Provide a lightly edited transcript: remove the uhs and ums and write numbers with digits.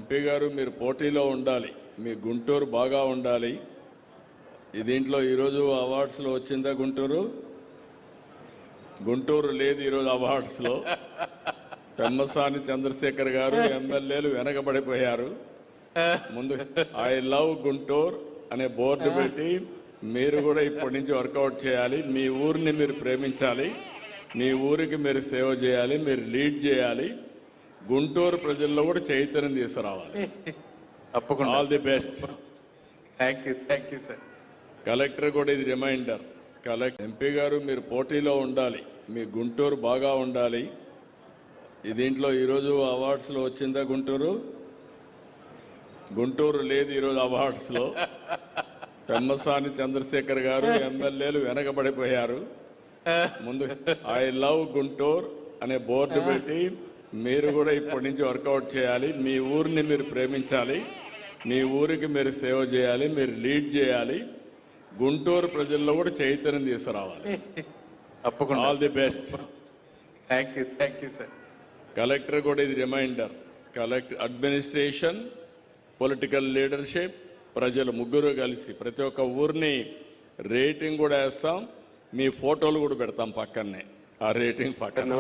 MP గారు మీరు పోటీలో ఉండాలి, మీ గుంటూరు బాగా ఉండాలి. దీంట్లో ఈరోజు అవార్డ్స్లో వచ్చిందా గుంటూరు? గుంటూరు లేదు ఈరోజు అవార్డ్స్లో. పెమ్మసాని చంద్రశేఖర్ గారు ఎమ్మెల్యేలు వెనకబడిపోయారు. ముందు ఐ లవ్ గుంటూరు అనే బోర్డు పెట్టి మీరు కూడా ఇప్పటి నుంచి వర్కౌట్ చేయాలి. మీ ఊరిని మీరు ప్రేమించాలి, మీ ఊరికి మీరు సేవ చేయాలి, మీరు లీడ్ చేయాలి. గుంటూరు ప్రజల్లో కూడా చైతన్యం తీసుకురావాలి. తప్పకుండా. All the best. Thank you sir. Collector కూడా ఇది రిమైండర్. ఎంపీ గారు మీరు పోటీలో ఉండాలి, మీ గుంటూరు బాగా ఉండాలి. దీంట్లో ఈరోజు అవార్డ్స్లో వచ్చిందా గుంటూరు? గుంటూరు లేదు ఈరోజు అవార్డ్స్లో. పెమ్మసాని చంద్రశేఖర్ గారు ఎమ్మెల్యేలు వెనకబడిపోయారు. ముందు ఐ లవ్ గుంటూరు అనే బోర్డు పెట్టి మీరు కూడా ఇప్పటి నుంచి వర్కౌట్ చేయాలి. మీ ఊరిని మీరు ప్రేమించాలి, మీ ఊరికి మీరు సేవ చేయాలి, మీరు లీడ్ చేయాలి. గుంటూరు ప్రజల్లో కూడా చైతన్యం తీసుకురావాలి. తప్పకుండా. All the best. Thank you sir. Collector కూడా ఇది రిమైండర్. అడ్మినిస్ట్రేషన్, పొలిటికల్ లీడర్షిప్, ప్రజలు ముగ్గురు కలిసి ప్రతి ఒక్క ఊరిని రేటింగ్ కూడా వేస్తాం. మీ ఫోటోలు కూడా పెడతాం పక్కనే, ఆ రేటింగ్ పక్కన.